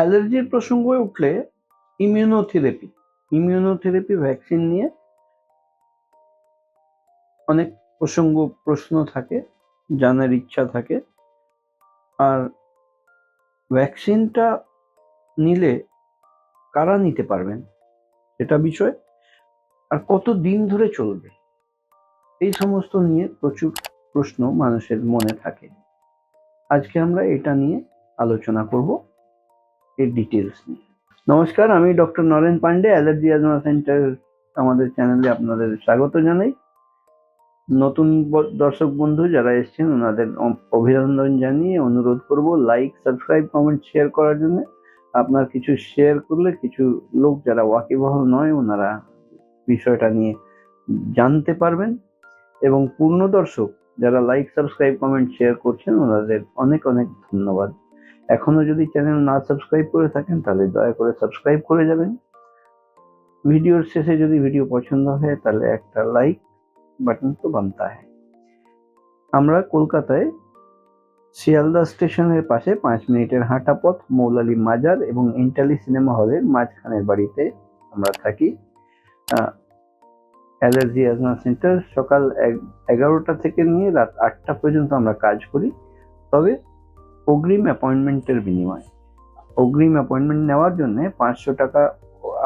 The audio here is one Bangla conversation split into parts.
অ্যালার্জির প্রসঙ্গ উঠলে ইমিউনোথেরাপি ভ্যাকসিন নিয়ে অনেক প্রশ্ন থাকে, জানার ইচ্ছা থাকে। আর ভ্যাকসিনটা নিলে কারা নিতে পারবেন সেটা বিষয়, আর কত দিন ধরে চলবে, এই সমস্ত নিয়ে প্রচুর প্রশ্ন মানুষের মনে থাকে। আজকে আমরা এটা নিয়ে আলোচনা করব, এর ডিটেলস নিয়ে। নমস্কার, আমি doctor Naren Pandey, allergy asthma centre আমাদের চ্যানেলে আপনাদের স্বাগত জানাই। নতুন দর্শক বন্ধু যারা এসেছেন ওনাদের অভিনন্দন জানিয়ে অনুরোধ করব লাইক, সাবস্ক্রাইব, কমেন্ট, শেয়ার করার জন্য। আপনার কিছু শেয়ার করলে কিছু লোক যারা ওয়াকিবহাল নয় ওনারা বিষয়টা নিয়ে জানতে পারবেন, এবং পূর্ণ দর্শক যারা লাইক, সাবস্ক্রাইব, কমেন্ট, শেয়ার করছেন ওনাদের অনেক অনেক ধন্যবাদ। এখনো যদি চ্যানেল না সাবস্ক্রাইব করে থাকেন তাহলে দয়া করে সাবস্ক্রাইব করে যাবেন। ভিডিওর শেষে যদি ভিডিও পছন্দ হয় তাহলে একটা লাইক বাটন তো বানতা है। আমরা কলকাতায় শিয়ালদা স্টেশনের পাশে 5 মিনিটের হাঁটা পথ মৌলালী মাজার এবং ইন্টালি সিনেমা হলের মাঝখানের বাড়িতে আমরা থাকি। অ্যালার্জি অ্যাজমা সেন্টার সকাল 11টা থেকে নিয়ে রাত 8টা পর্যন্ত আমরা কাজ করি, তবে অগ্রিম অ্যাপয়েন্টমেন্টের বিনিময়ে। অগ্রিম অ্যাপয়েন্টমেন্ট নেওয়ার জন্য 500 টাকা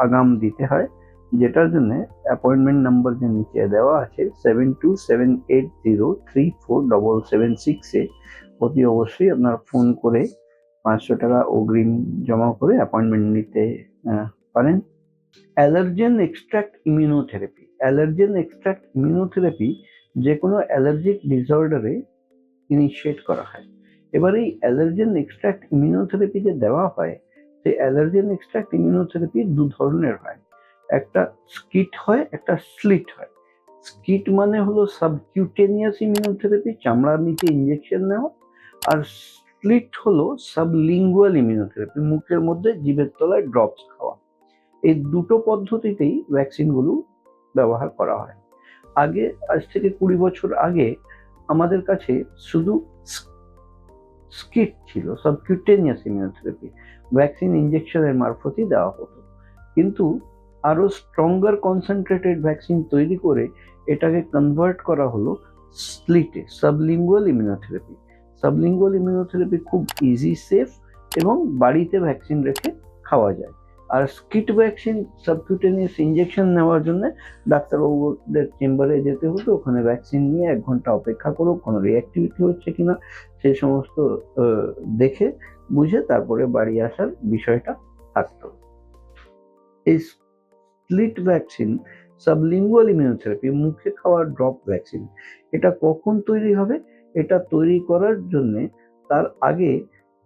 আগাম দিতে হয়, যেটার জন্য অ্যাপয়েন্টমেন্ট নাম্বার যে নিচে দেওয়া আছে 7278034776 অতি অবশ্যই আপনার ফোন করে 500 টাকা অগ্রিম জমা করে অ্যাপয়েন্টমেন্ট নিতে পারেন। অ্যালার্জেন এক্সট্রাক্ট ইমিউনোথেরাপি যে কোনো অ্যালার্জিক ডিসঅর্ডারে ইনিশিয়েট করা হয়। এবার এই অ্যালার্জেন এক্সট্রাক্ট ইমিউনোথেরাপি যে দেওয়া হয়, সেই অ্যালার্জেন এক্সট্রাক্ট ইমিউনোথেরাপি দু ধরনের হয়, একটা স্কিট হয়, একটা স্লিট হয়। স্কিট মানে হলো সাবকিউটেনিয়াস ইমিউনোথেরাপি, চামড়ার নিচে ইঞ্জেকশন নেওয়া, আর স্লিট হলো সাবলিঙ্গুয়াল ইমিউনোথেরাপি, মুখের মধ্যে জিভের তলায় ড্রপস খাওয়া। এই দুটো পদ্ধতিতেই ভ্যাকসিনগুলো ব্যবহার করা হয়। আগে, আজ থেকে 20 বছর আগে আমাদের কাছে শুধু স্কিট ছিল, সাবকিউটেনিয়াস ইমিউনোথেরাপি, ভ্যাকসিন ইঞ্জেকশনের মারফতই দেওয়া হতো। কিন্তু আরো স্ট্রঙ্গার কনসেন্ট্রেটেড ভ্যাকসিন তৈরি করে এটাকে কনভার্ট করা হলো স্লিটে, সাবলিঙ্গুয়াল ইমিউনোথেরাপি। সাবলিঙ্গুয়াল ইমিউনোথেরাপি খুব ইজি, সেফ এবং বাড়িতে ভ্যাকসিন রেখে খাওয়া যায়। আর স্কিট ভ্যাকসিন সাবকিউটেনিয়াস ইঞ্জেকশন নেওয়ার জন্য ডাক্তারবাবুদের চেম্বারে যেতে হতো, ওখানে ভ্যাকসিন নিয়ে 1 ঘন্টা অপেক্ষা করো কোনো রিঅ্যাক্টিভিটি হচ্ছে কিনা সেই সমস্ত দেখে বুঝে তারপরে বাড়ি আসার বিষয়টা থাকতো। এই স্প্লিট ভ্যাকসিন, সাবলিঙ্গুয়াল ইমিউনোথেরাপি, মুখে খাওয়ার ড্রপ ভ্যাকসিন, এটা কখন তৈরি হবে? এটা তৈরি করার জন্য তার আগে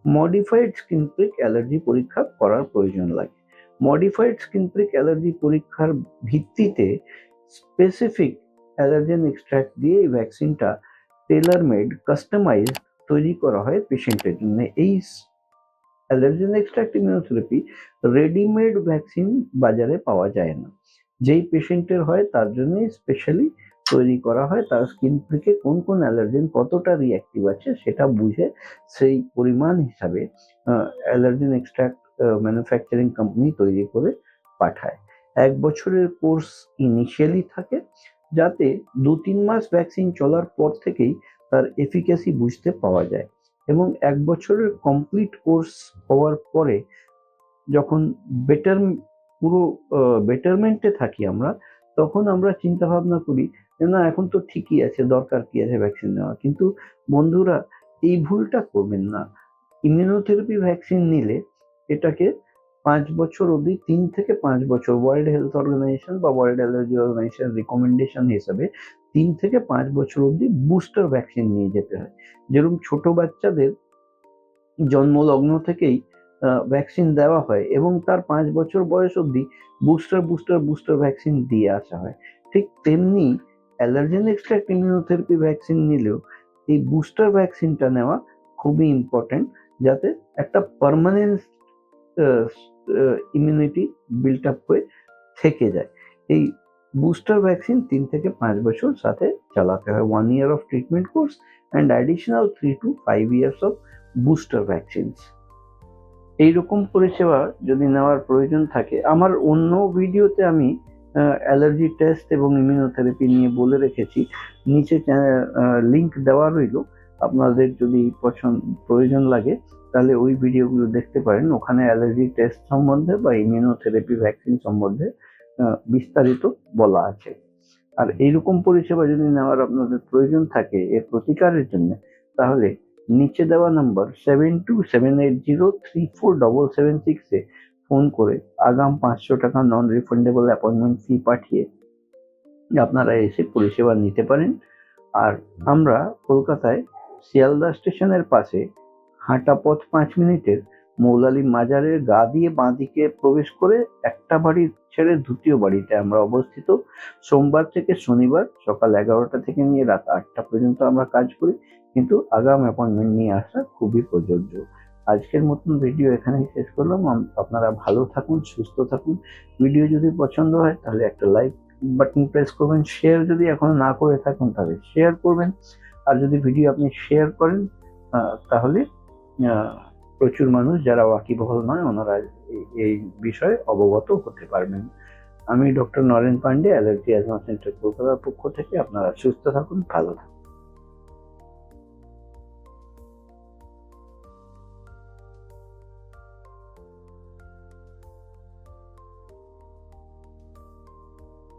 মডিফাইড স্কিন প্রিক অ্যালার্জি পরীক্ষা করার প্রয়োজন লাগে। মডিফাইড স্কিন প্রিক অ্যালার্জি পরীক্ষার ভিত্তিতে স্পেসিফিক অ্যালার্জেন এক্সট্রাক্ট দিয়ে এই ভ্যাকসিনটা টেলার মেড, কাস্টমাইজ তৈরি করা হয় পেশেন্টের জন্য। এই allergen extract immunotherapy readymade vaccine বাজারে পাওয়া যায় না। যেই পেশেন্টের হয় তার জন্যই স্পেশালি তৈরি করা হয়, তার স্কিন থেকে কোন কোন অ্যালার্জেন কতটা রিঅ্যাক্টিভ আছে সেটা বুঝে সেই পরিমাণ হিসাবে অ্যালার্জেন এক্সট্রাক্ট ম্যানুফ্যাকচারিং কোম্পানি তৈরি করে পাঠায়। 1 বছরের কোর্স ইনিশিয়ালি থাকে, যাতে 2-3 মাস ভ্যাকসিন চলার পর থেকেই তার এফিকাসি বুঝতে পাওয়া যায়, এবং 1 বছরের কমপ্লিট কোর্স হওয়ার পরে যখন পুরো বেটারমেন্টে থাকি আমরা, তখন আমরা চিন্তা ভাবনা করি যে না, এখন তো ঠিকই আছে, দরকার কি আছে ভ্যাকসিন নেওয়া। কিন্তু বন্ধুরা, এই ভুলটা করবেন না। ইমিউনোথেরাপি ভ্যাকসিন নিলে এটাকে 5 বছর অবধি, 3 থেকে 5 বছর, ওয়ার্ল্ড হেলথ অর্গানাইজেশন বা ওয়ার্ল্ড অ্যালার্জি অর্গানাইজেশন রিকমেন্ডেশন হিসাবে 3 থেকে 5 বছর অবধি বুস্টার ভ্যাকসিন নিয়ে যেতে হয়। যেরকম ছোট বাচ্চাদের জন্মলগ্ন থেকেই ভ্যাকসিন দেওয়া হয় এবং তার 5 বছর বয়স অবধি বুস্টার ভ্যাকসিন দিয়ে আসা হয়, ঠিক তেমনি অ্যালার্জেন এক্সট্রাক্ট ইমিউনোথেরাপি ভ্যাকসিন নিলেও এই বুস্টার ভ্যাকসিনটা নেওয়া খুবই ইম্পর্টেন্ট, যাতে একটা পার্মানেন্ট ইমিউনিটি বিল্ট আপ হয়ে থেকে যায়। এই বুস্টার ভ্যাকসিন 3 থেকে 5 বছর সাথে চালাতে হয়। 1 year of treatment course and additional 3 to 5 years of booster vaccines. এইরকম পরিষেবা যদি নেওয়ার প্রয়োজন থাকে, আমার অন্য ভিডিওতে আমি অ্যালার্জি টেস্ট এবং ইমিউনোথেরাপি নিয়ে বলে রেখেছি, নিচে লিংক দেওয়া রইল। আপনাদের যদি প্রয়োজন লাগে তাহলে ওই ভিডিওগুলো দেখতে পারেন। ওখানে অ্যালার্জি টেস্ট সম্বন্ধে বা ইমিউনোথেরাপি ভ্যাকসিন সম্বন্ধে বিস্তারিত বলা আছে। আর এইরকম পরিষেবা যদি নেওয়ার আপনাদের প্রয়োজন থাকে এর প্রতিকারের জন্য, তাহলে নিচে দেওয়া নাম্বার 7278034776 এ ফোন করে আগাম 500 টাকা নন রিফান্ডেবল অ্যাপয়েন্টমেন্ট ফি পাঠিয়ে আপনারা এসে পরিষেবা নিতে পারেন। আর আমরা কলকাতায় শিয়ালদা স্টেশনের পাশে হাঁটা পথ 5 মিনিটের মৌলালী মাজারের গা দিয়ে বাঁ দিকে প্রবেশ করে একটা বাড়ি ছেড়ে দ্বিতীয় বাড়িতে আমরা অবস্থিত। সোমবার থেকে শনিবার সকাল 11টা থেকে নিয়ে রাত 8টা পর্যন্ত আমরা কাজ করি, কিন্তু আগাম অ্যাপয়েন্টমেন্ট নিয়ে আসা খুবই প্রযোজ্য। আজকের মতন ভিডিও এখানেই শেষ করলাম। আপনারা ভালো থাকুন, সুস্থ থাকুন। ভিডিও যদি পছন্দ হয় তাহলে একটা লাইক বাটন প্রেস করবেন। শেয়ার যদি এখনো না করে থাকেন তাহলে শেয়ার করবেন। আর যদি ভিডিও আপনি শেয়ার করেন তাহলে প্রচুর মানুষ যারা ওয়াকিবহাল নয় ওনারা এই বিষয়ে অবগত হতে পারবেন। আমি doctor Naren Pandey, allergy asthma centre কলকাতার পক্ষ থেকে। আপনারা সুস্থ থাকুন, ভালো থাকুন।